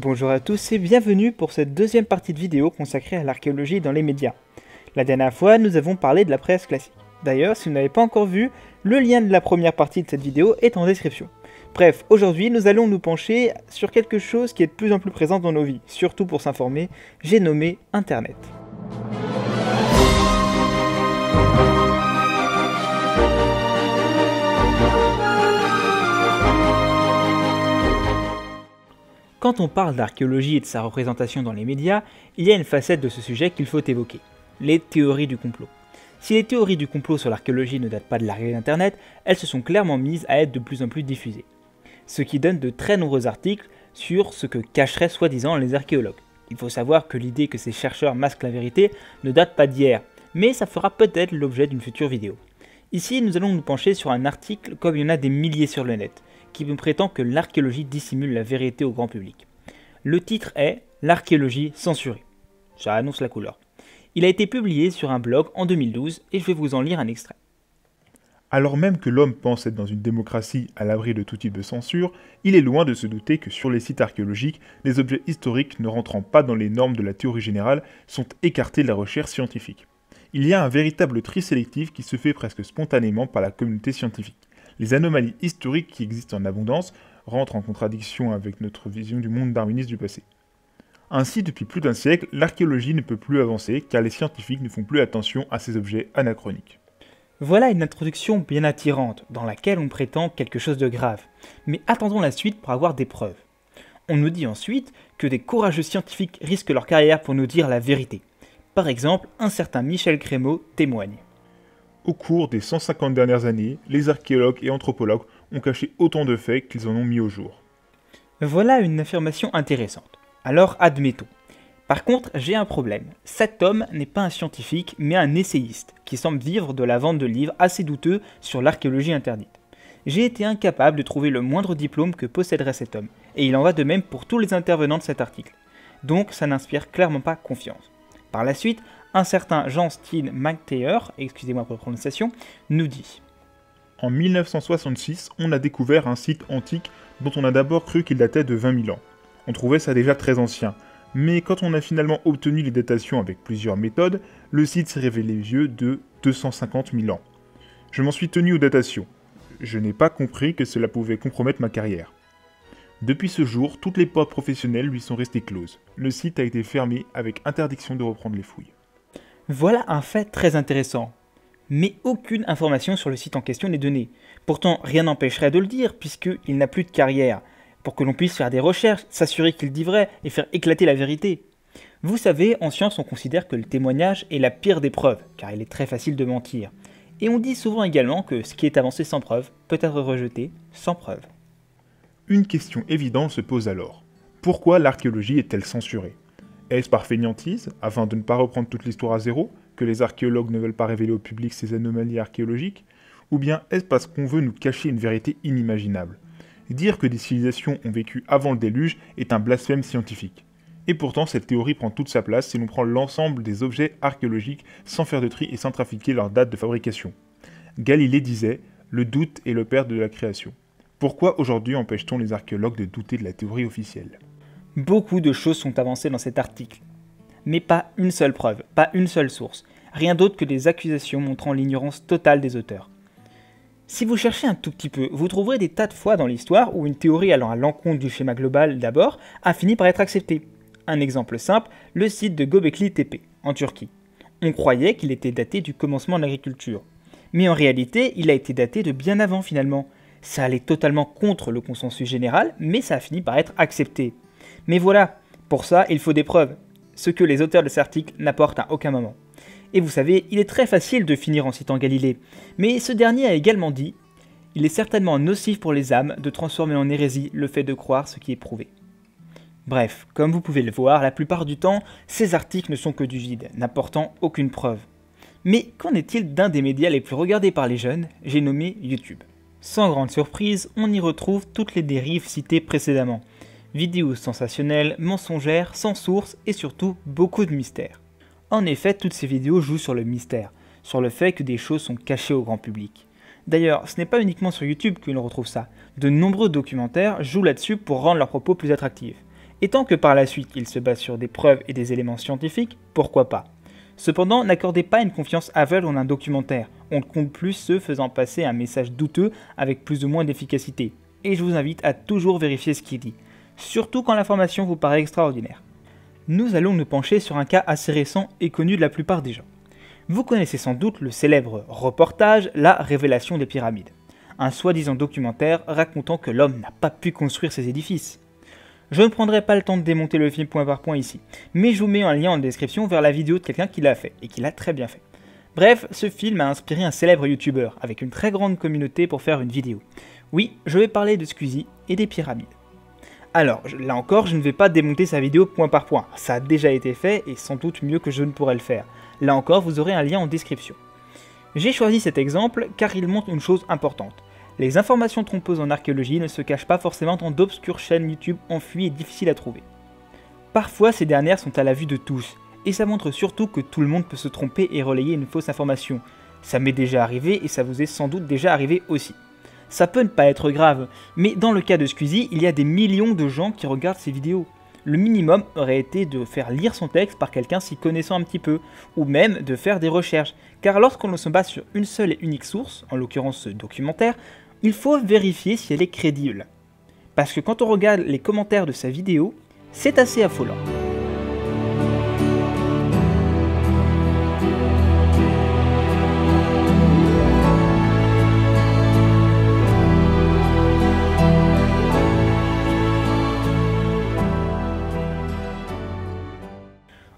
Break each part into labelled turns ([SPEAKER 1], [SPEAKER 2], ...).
[SPEAKER 1] Bonjour à tous et bienvenue pour cette deuxième partie de vidéo consacrée à l'archéologie dans les médias. La dernière fois, nous avons parlé de la presse classique. D'ailleurs, si vous n'avez pas encore vu, le lien de la première partie de cette vidéo est en description. Bref, aujourd'hui, nous allons nous pencher sur quelque chose qui est de plus en plus présent dans nos vies, surtout pour s'informer, j'ai nommé Internet. Quand on parle d'archéologie et de sa représentation dans les médias, il y a une facette de ce sujet qu'il faut évoquer, les théories du complot. Si les théories du complot sur l'archéologie ne datent pas de l'arrivée d'Internet, elles se sont clairement mises à être de plus en plus diffusées. Ce qui donne de très nombreux articles sur ce que cacheraient soi-disant les archéologues. Il faut savoir que l'idée que ces chercheurs masquent la vérité ne date pas d'hier, mais ça fera peut-être l'objet d'une future vidéo. Ici, nous allons nous pencher sur un article comme il y en a des milliers sur le net, qui me prétend que l'archéologie dissimule la vérité au grand public. Le titre est « L'archéologie censurée ». Ça annonce la couleur. Il a été publié sur un blog en 2012 et je vais vous en lire un extrait.
[SPEAKER 2] Alors même que l'homme pense être dans une démocratie à l'abri de tout type de censure, il est loin de se douter que sur les sites archéologiques, les objets historiques ne rentrant pas dans les normes de la théorie générale sont écartés de la recherche scientifique. Il y a un véritable tri sélectif qui se fait presque spontanément par la communauté scientifique. Les anomalies historiques qui existent en abondance rentrent en contradiction avec notre vision du monde darwiniste du passé. Ainsi, depuis plus d'un siècle, l'archéologie ne peut plus avancer car les scientifiques ne font plus attention à ces objets anachroniques.
[SPEAKER 1] Voilà une introduction bien attirante, dans laquelle on prétend quelque chose de grave. Mais attendons la suite pour avoir des preuves. On nous dit ensuite que des courageux scientifiques risquent leur carrière pour nous dire la vérité. Par exemple, un certain Michel Crémeau témoigne.
[SPEAKER 2] Au cours des 150 dernières années, les archéologues et anthropologues ont caché autant de faits qu'ils en ont mis au jour.
[SPEAKER 1] Voilà une affirmation intéressante. Alors admettons. Par contre, j'ai un problème. Cet homme n'est pas un scientifique, mais un essayiste, qui semble vivre de la vente de livres assez douteux sur l'archéologie interdite. J'ai été incapable de trouver le moindre diplôme que posséderait cet homme, et il en va de même pour tous les intervenants de cet article. Donc ça n'inspire clairement pas confiance. Par la suite, un certain Jean-Steen McTeer, excusez-moi pour la prononciation, nous dit «
[SPEAKER 2] En 1966, on a découvert un site antique dont on a d'abord cru qu'il datait de 20 000 ans. On trouvait ça déjà très ancien. Mais quand on a finalement obtenu les datations avec plusieurs méthodes, le site s'est révélé vieux de 250 000 ans. Je m'en suis tenu aux datations. Je n'ai pas compris que cela pouvait compromettre ma carrière. Depuis ce jour, toutes les portes professionnelles lui sont restées closes. Le site a été fermé avec interdiction de reprendre les fouilles. »
[SPEAKER 1] Voilà un fait très intéressant. Mais aucune information sur le site en question n'est donnée. Pourtant, rien n'empêcherait de le dire, puisqu'il n'a plus de carrière. Pour que l'on puisse faire des recherches, s'assurer qu'il dit vrai et faire éclater la vérité. Vous savez, en science, on considère que le témoignage est la pire des preuves, car il est très facile de mentir. Et on dit souvent également que ce qui est avancé sans preuve peut être rejeté sans preuve.
[SPEAKER 2] Une question évidente se pose alors. Pourquoi l'archéologie est-elle censurée ? Est-ce par fainéantise, afin de ne pas reprendre toute l'histoire à zéro, que les archéologues ne veulent pas révéler au public ces anomalies archéologiques ? Ou bien est-ce parce qu'on veut nous cacher une vérité inimaginable ? Dire que des civilisations ont vécu avant le déluge est un blasphème scientifique. Et pourtant, cette théorie prend toute sa place si l'on prend l'ensemble des objets archéologiques sans faire de tri et sans trafiquer leur date de fabrication. Galilée disait « Le doute est le père de la création ». Pourquoi aujourd'hui empêche-t-on les archéologues de douter de la théorie officielle ?
[SPEAKER 1] Beaucoup de choses sont avancées dans cet article. Mais pas une seule preuve, pas une seule source. Rien d'autre que des accusations montrant l'ignorance totale des auteurs. Si vous cherchez un tout petit peu, vous trouverez des tas de fois dans l'histoire où une théorie allant à l'encontre du schéma global d'abord a fini par être acceptée. Un exemple simple, le site de Göbekli Tepe, en Turquie. On croyait qu'il était daté du commencement de l'agriculture. Mais en réalité, il a été daté de bien avant finalement. Ça allait totalement contre le consensus général, mais ça a fini par être accepté. Mais voilà, pour ça, il faut des preuves. Ce que les auteurs de cet article n'apportent à aucun moment. Et vous savez, il est très facile de finir en citant Galilée, mais ce dernier a également dit « Il est certainement nocif pour les âmes de transformer en hérésie le fait de croire ce qui est prouvé. » Bref, comme vous pouvez le voir, la plupart du temps, ces articles ne sont que du vide, n'apportant aucune preuve. Mais qu'en est-il d'un des médias les plus regardés par les jeunes, j'ai nommé YouTube. Sans grande surprise, on y retrouve toutes les dérives citées précédemment. Vidéos sensationnelles, mensongères, sans source et surtout beaucoup de mystères. En effet, toutes ces vidéos jouent sur le mystère, sur le fait que des choses sont cachées au grand public. D'ailleurs, ce n'est pas uniquement sur YouTube que l'on retrouve ça. De nombreux documentaires jouent là-dessus pour rendre leurs propos plus attractifs. Et tant que par la suite il se base sur des preuves et des éléments scientifiques, pourquoi pas? Cependant, n'accordez pas une confiance aveugle en un documentaire, on ne compte plus ceux faisant passer un message douteux avec plus ou moins d'efficacité. Et je vous invite à toujours vérifier ce qu'il dit, surtout quand l'information vous paraît extraordinaire. Nous allons nous pencher sur un cas assez récent et connu de la plupart des gens. Vous connaissez sans doute le célèbre reportage La Révélation des pyramides, un soi-disant documentaire racontant que l'homme n'a pas pu construire ces édifices. Je ne prendrai pas le temps de démonter le film point par point ici, mais je vous mets un lien en description vers la vidéo de quelqu'un qui l'a fait, et qui l'a très bien fait. Bref, ce film a inspiré un célèbre youtubeur, avec une très grande communauté pour faire une vidéo. Oui, je vais parler de Squeezie et des pyramides. Alors, là encore, je ne vais pas démonter sa vidéo point par point, ça a déjà été fait, et sans doute mieux que je ne pourrais le faire. Là encore, vous aurez un lien en description. J'ai choisi cet exemple car il montre une chose importante. Les informations trompeuses en archéologie ne se cachent pas forcément dans d'obscures chaînes YouTube enfuies et difficiles à trouver. Parfois, ces dernières sont à la vue de tous, et ça montre surtout que tout le monde peut se tromper et relayer une fausse information. Ça m'est déjà arrivé et ça vous est sans doute déjà arrivé aussi. Ça peut ne pas être grave, mais dans le cas de Squeezie, il y a des millions de gens qui regardent ces vidéos. Le minimum aurait été de faire lire son texte par quelqu'un s'y connaissant un petit peu, ou même de faire des recherches, car lorsqu'on se base sur une seule et unique source, en l'occurrence ce documentaire, il faut vérifier si elle est crédible. Parce que quand on regarde les commentaires de sa vidéo, c'est assez affolant.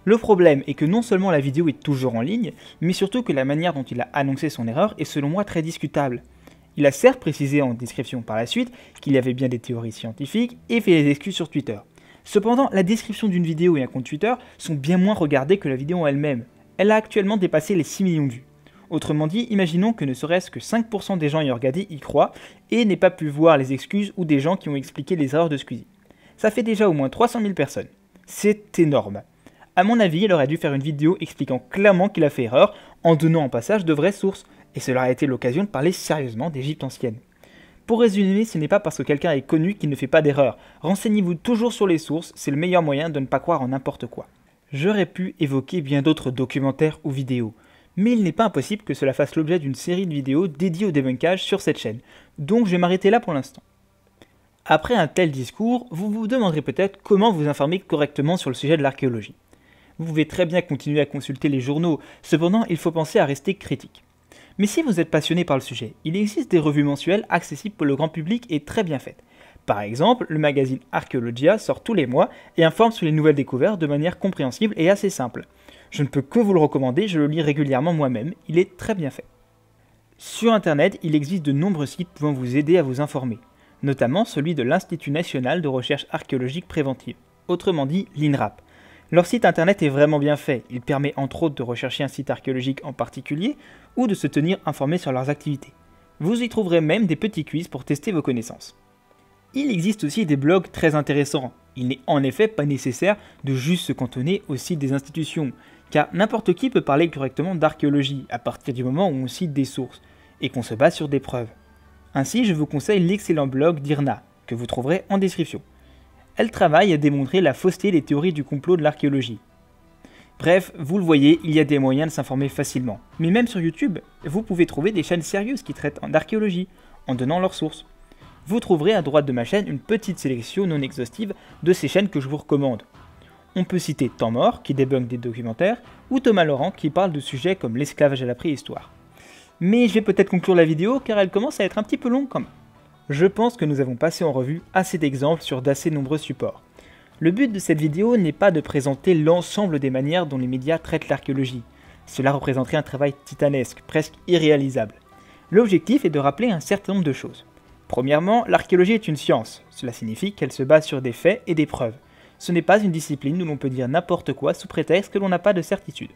[SPEAKER 1] Le problème est que non seulement la vidéo est toujours en ligne, mais surtout que la manière dont il a annoncé son erreur est selon moi très discutable. Il a certes précisé en description par la suite qu'il y avait bien des théories scientifiques et fait des excuses sur Twitter. Cependant, la description d'une vidéo et un compte Twitter sont bien moins regardées que la vidéo en elle-même. Elle a actuellement dépassé les 6 millions de vues. Autrement dit, imaginons que ne serait-ce que 5% des gens y regardés y croient et n'aient pas pu voir les excuses ou des gens qui ont expliqué les erreurs de Squeezie. Ça fait déjà au moins 300 000 personnes. C'est énorme. A mon avis, il aurait dû faire une vidéo expliquant clairement qu'il a fait erreur en donnant en passage de vraies sources, et cela a été l'occasion de parler sérieusement d'Égypte ancienne. Pour résumer, ce n'est pas parce que quelqu'un est connu qu'il ne fait pas d'erreur. Renseignez-vous toujours sur les sources, c'est le meilleur moyen de ne pas croire en n'importe quoi. J'aurais pu évoquer bien d'autres documentaires ou vidéos, mais il n'est pas impossible que cela fasse l'objet d'une série de vidéos dédiées au débunkage sur cette chaîne, donc je vais m'arrêter là pour l'instant. Après un tel discours, vous vous demanderez peut-être comment vous informer correctement sur le sujet de l'archéologie. Vous pouvez très bien continuer à consulter les journaux, cependant il faut penser à rester critique. Mais si vous êtes passionné par le sujet, il existe des revues mensuelles accessibles pour le grand public et très bien faites. Par exemple, le magazine Archaeologia sort tous les mois et informe sur les nouvelles découvertes de manière compréhensible et assez simple. Je ne peux que vous le recommander, je le lis régulièrement moi-même, il est très bien fait. Sur internet, il existe de nombreux sites pouvant vous aider à vous informer, notamment celui de l'Institut National de Recherche Archéologique Préventive, autrement dit l'INRAP. Leur site internet est vraiment bien fait, il permet entre autres de rechercher un site archéologique en particulier ou de se tenir informé sur leurs activités. Vous y trouverez même des petits quiz pour tester vos connaissances. Il existe aussi des blogs très intéressants, il n'est en effet pas nécessaire de juste se cantonner au site des institutions, car n'importe qui peut parler correctement d'archéologie à partir du moment où on cite des sources et qu'on se base sur des preuves. Ainsi, je vous conseille l'excellent blog d'Irna, que vous trouverez en description. Elle travaille à démontrer la fausseté des théories du complot de l'archéologie. Bref, vous le voyez, il y a des moyens de s'informer facilement. Mais même sur YouTube, vous pouvez trouver des chaînes sérieuses qui traitent d'archéologie, en donnant leurs sources. Vous trouverez à droite de ma chaîne une petite sélection non exhaustive de ces chaînes que je vous recommande. On peut citer Temps Mort, qui débunk des documentaires, ou Thomas Laurent, qui parle de sujets comme l'esclavage à la préhistoire. Mais je vais peut-être conclure la vidéo, car elle commence à être un petit peu longue quand même. Je pense que nous avons passé en revue assez d'exemples sur d'assez nombreux supports. Le but de cette vidéo n'est pas de présenter l'ensemble des manières dont les médias traitent l'archéologie. Cela représenterait un travail titanesque, presque irréalisable. L'objectif est de rappeler un certain nombre de choses. Premièrement, l'archéologie est une science. Cela signifie qu'elle se base sur des faits et des preuves. Ce n'est pas une discipline où l'on peut dire n'importe quoi sous prétexte que l'on n'a pas de certitude.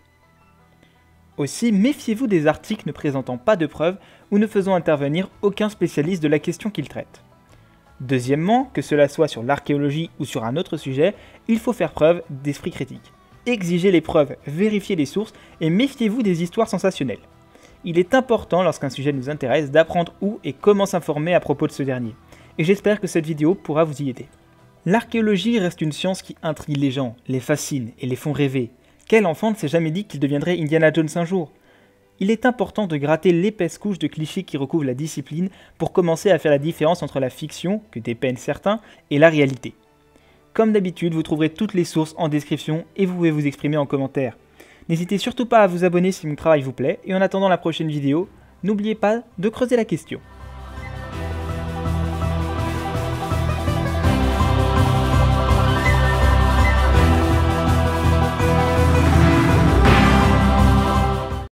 [SPEAKER 1] Aussi, méfiez-vous des articles ne présentant pas de preuves ou ne faisant intervenir aucun spécialiste de la question qu'ils traitent. Deuxièmement, que cela soit sur l'archéologie ou sur un autre sujet, il faut faire preuve d'esprit critique. Exigez les preuves, vérifiez les sources et méfiez-vous des histoires sensationnelles. Il est important lorsqu'un sujet nous intéresse d'apprendre où et comment s'informer à propos de ce dernier. Et j'espère que cette vidéo pourra vous y aider. L'archéologie reste une science qui intrigue les gens, les fascine et les font rêver. Quel enfant ne s'est jamais dit qu'il deviendrait Indiana Jones un jour ? Il est important de gratter l'épaisse couche de clichés qui recouvre la discipline pour commencer à faire la différence entre la fiction, que dépeignent certains, et la réalité. Comme d'habitude, vous trouverez toutes les sources en description et vous pouvez vous exprimer en commentaire. N'hésitez surtout pas à vous abonner si mon travail vous plaît, et en attendant la prochaine vidéo, n'oubliez pas de creuser la question.